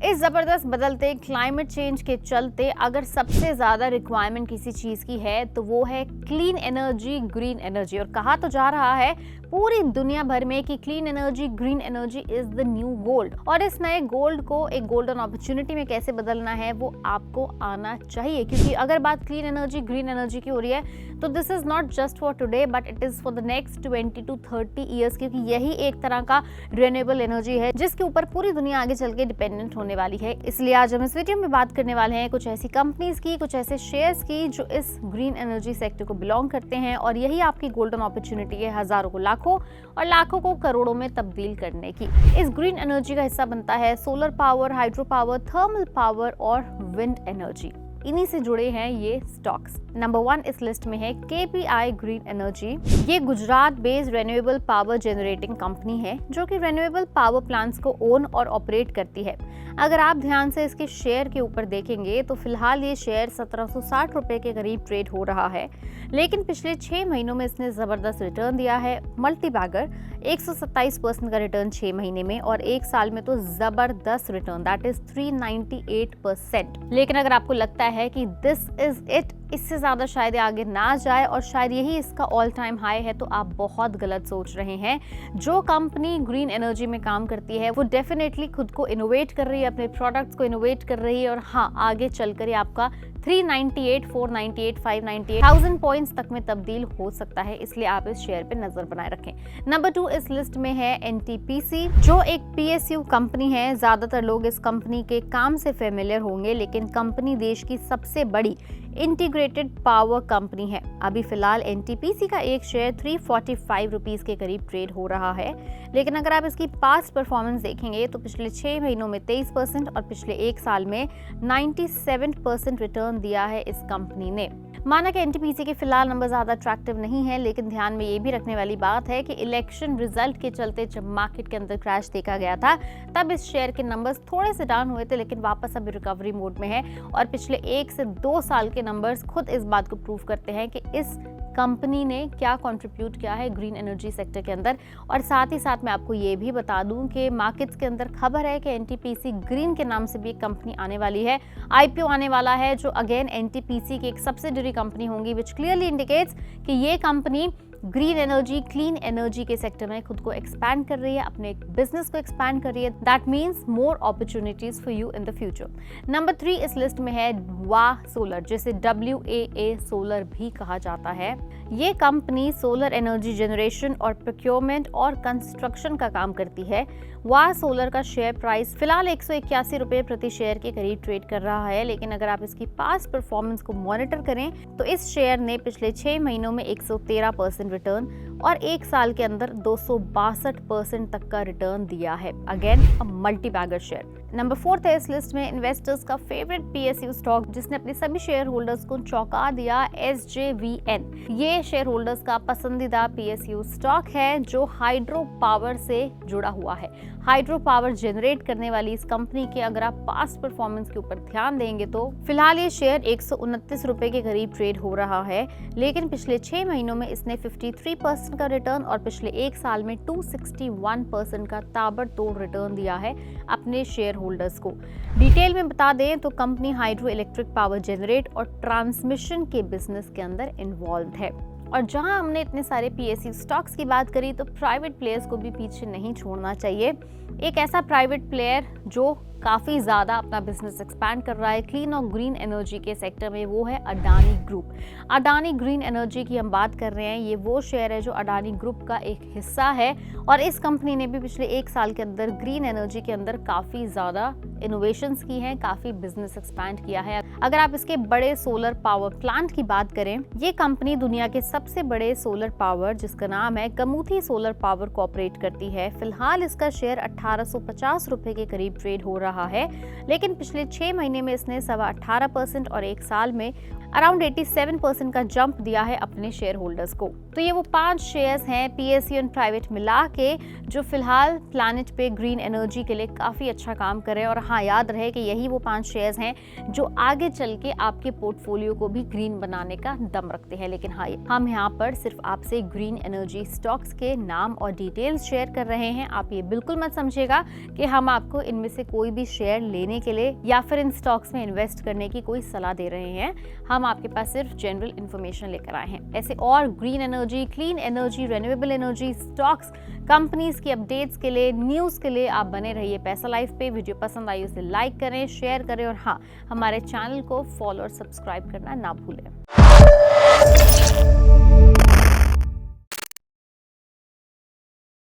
इस जबरदस्त बदलते क्लाइमेट चेंज के चलते अगर सबसे ज्यादा रिक्वायरमेंट किसी चीज की है तो वो है क्लीन एनर्जी, ग्रीन एनर्जी। और कहा तो जा रहा है पूरी दुनिया भर में कि clean energy, green energy is the new gold. और इस नए गोल्ड को एक गोल्डन अपॉर्चुनिटी में कैसे बदलना है वो आपको आना चाहिए, क्योंकि अगर बात क्लीन एनर्जी, ग्रीन एनर्जी की हो रही है तो this is not just for today but it is for the next 20 to 30 years, क्योंकि यही एक तरह का रिन्यूएबल एनर्जी है जिसके ऊपर पूरी दुनिया आगे चल के डिपेंडेंट होने वाली है। इसलिए आज हम इस वीडियो में बात करने वाले हैं कुछ ऐसी कंपनीज की, कुछ ऐसे शेयर्स की जो इस ग्रीन एनर्जी सेक्टर को बिलोंग करते हैं, और यही आपकी गोल्डन अपॉर्चुनिटी है हजारों को लाखों और लाखों को करोड़ों में तब्दील करने की। इस ग्रीन एनर्जी का हिस्सा बनता है solar power, hydro power, thermal power और विंड एनर्जी। इन्हीं से जुड़े हैं ये स्टॉक्स। नंबर 1 इस लिस्ट में है KPI ग्रीन एनर्जी। ये Gujarat based renewable power generating company है जो कि रिन्यूएबल पावर प्लांट्स को ओन और ऑपरेट करती है। अगर आप ध्यान से इसके शेयर के ऊपर देखेंगे तो फिलहाल ये शेयर 1760 रुपए के करीब ट्रेड हो रहा है, लेकिन पिछले 6 महीनों में इसने जबरदस्त रिटर्न दिया है। मल्टी बैगर 127% का रिटर्न 6 महीने में, और एक साल में तो जबरदस्त रिटर्न, दैट इज 398%। लेकिन अगर आपको लगता है कि दिस इज इट, इससे ज्यादा शायद आगे ना जाए और शायद यही इसका ऑल टाइम हाई है, तो आप बहुत गलत सोच रहे हैं। जो कंपनी ग्रीन एनर्जी में काम करती है वो डेफिनेटली खुद को इनोवेट कर रही है, अपने प्रोडक्ट्स को इनोवेट कर रही है, और हाँ, आगे चलकर ये आपका 398, 498, 598, 1000 पॉइंट्स तक में तब्दील हो सकता है। इसलिए आप इस शेयर पे नजर बनाए रखें। नंबर 2 इस लिस्ट में है NTPC, जो एक PSU कंपनी है। ज्यादातर लोग इस कंपनी के काम से फेमिलियर होंगे, लेकिन कंपनी देश की सबसे बड़ी इंटीग्रेटेड पावर कंपनी है। अभी फिलहाल NTPC का एक शेयर 345 रुपीज के करीब ट्रेड हो रहा है, लेकिन अगर आप इसकी पास्ट परफॉर्मेंस देखेंगे तो पिछले 6 महीनों में 23% और पिछले एक साल में 97% रिटर्न दिया है इस कंपनी ने। माना कि NTPC के फिलहाल नंबर ज्यादा अट्रैक्टिव नहीं है, लेकिन ध्यान में ये भी रखने वाली बात है कि इलेक्शन रिजल्ट के चलते जब मार्केट के अंदर क्रैश देखा गया था तब इस शेयर के नंबर्स थोड़े से डाउन हुए थे, लेकिन वापस अभी रिकवरी मोड में है। और पिछले 1 से 2 साल के नंबर्स खुद इस बात को प्रूव करते हैं कि इस कंपनी ने क्या कंट्रीब्यूट किया है ग्रीन एनर्जी सेक्टर के अंदर। और साथ ही साथ मैं आपको ये भी बता दूं कि मार्केट्स के अंदर खबर है कि NTPC ग्रीन के नाम से भी एक कंपनी आने वाली है, IPO आने वाला है, जो अगेन NTPC की एक सब्सिडरी कंपनी होंगी, विच क्लियरली इंडिकेट्स कि ये company green energy, clean energy के सेक्टर में खुद को एक्सपैंड कर रही है, अपने बिजनेस को एक्सपैंड कर रही है। That means more opportunities for you in the future. Number 3 इस लिस्ट में है वाह सोलर, जिसे WAA सोलर भी कहा जाता है। ये कंपनी सोलर एनर्जी जनरेशन और प्रोक्योरमेंट और कंस्ट्रक्शन का काम करती है। वाह सोलर का शेयर प्राइस फिलहाल 181 रुपए प्रति शेयर के करीब ट्रेड कर रहा है, लेकिन अगर आप इसकी पास्ट परफॉर्मेंस को मॉनिटर करें तो इस शेयर ने पिछले 6 महीनों में 113% रिटर्न और एक साल के अंदर 262% तक का रिटर्न दिया है। Again a multibagger share. Number 4 है इस लिस्ट में इन्वेस्टर्स का फेवरेट PSU स्टॉक, जिसने अपने सभी शेयर होल्डर्स को चौंका दिया, SJVN। ये शेयर होल्डर्स का पसंदीदा PSU स्टॉक है जो हाइड्रो पावर से जुड़ा हुआ है। हाइड्रो पावर जनरेट करने वाली इस कंपनी के अगर आप पास्ट परफॉर्मेंस के ऊपर ध्यान देंगे तो फिलहाल ये शेयर 129 रुपए के करीब ट्रेड हो रहा है, लेकिन पिछले 6 महीनों में इसने 53% का रिटर्न और पिछले एक साल में 261% का ताबड़तोड़ रिटर्न दिया है अपने शेयर होल्डर्स को। डिटेल में बता दें तो company hydro electric power generate और ट्रांसमिशन के बिजनेस के अंदर इन्वॉल्व है। और जहां हमने इतने सारे PSU स्टॉक्स की बात करी तो प्राइवेट प्लेयर्स को भी पीछे नहीं छोड़ना चाहिए। एक ऐसा प्राइवेट प्लेयर जो काफ़ी ज़्यादा अपना बिजनेस एक्सपैंड कर रहा है क्लीन और ग्रीन एनर्जी के सेक्टर में, वो है Adani group. Adani green energy की हम बात कर रहे हैं, ये वो शेयर है जो अडानी ग्रुप का एक हिस्सा है, और इस कंपनी ने भी पिछले एक साल के अंदर ग्रीन एनर्जी के अंदर काफ़ी ज़्यादा इनोवेशंस की हैं, काफ़ी बिजनेस एक्सपैंड किया है। अगर आप इसके बड़े सोलर पावर प्लांट की बात करें, ये कंपनी दुनिया के सबसे बड़े सोलर पावर, जिसका नाम है कमुथी सोलर पावर, को ऑपरेट करती है। फिलहाल इसका शेयर 1850 रुपए के करीब ट्रेड हो रहा है, लेकिन पिछले 6 महीने में इसने 18% और एक साल में अराउंड 87% का जंप दिया है अपने शेयर होल्डर्स को। तो ये वो 5 शेयर्स हैं PSU एंड प्राइवेट मिला के जो फिलहाल प्लैनेट पे ग्रीन एनर्जी के लिए काफ़ी अच्छा काम कर रहे हैं। और हाँ, याद रहे कि यही वो 5 शेयर्स हैं जो आगे चल के आपके पोर्टफोलियो को भी ग्रीन बनाने का दम रखते हैं। लेकिन हाँ, हम यहाँ पर सिर्फ आपसे ग्रीन एनर्जी स्टॉक्स के नाम और डिटेल्स शेयर कर रहे हैं। आप ये बिल्कुल मत समझिएगा कि हम आपको इनमें से कोई भी भी शेयर लेने के लिए या फिर इन स्टॉक्स में इन्वेस्ट करने की कोई सलाह दे रहे हैं। हम आपके पास सिर्फ जनरल इन्फॉर्मेशन लेकर आए हैं। ऐसे और green energy, clean energy, renewable energy, stocks, companies की अपडेट्स के लिए, न्यूज़ के लिए आप बने रहिए पैसा लाइव पे। वीडियो पसंद आई उसे लाइक करें, शेयर करें और हाँ, हमारे चैनल को फॉलो और सब्सक्राइब करना ना भूलें।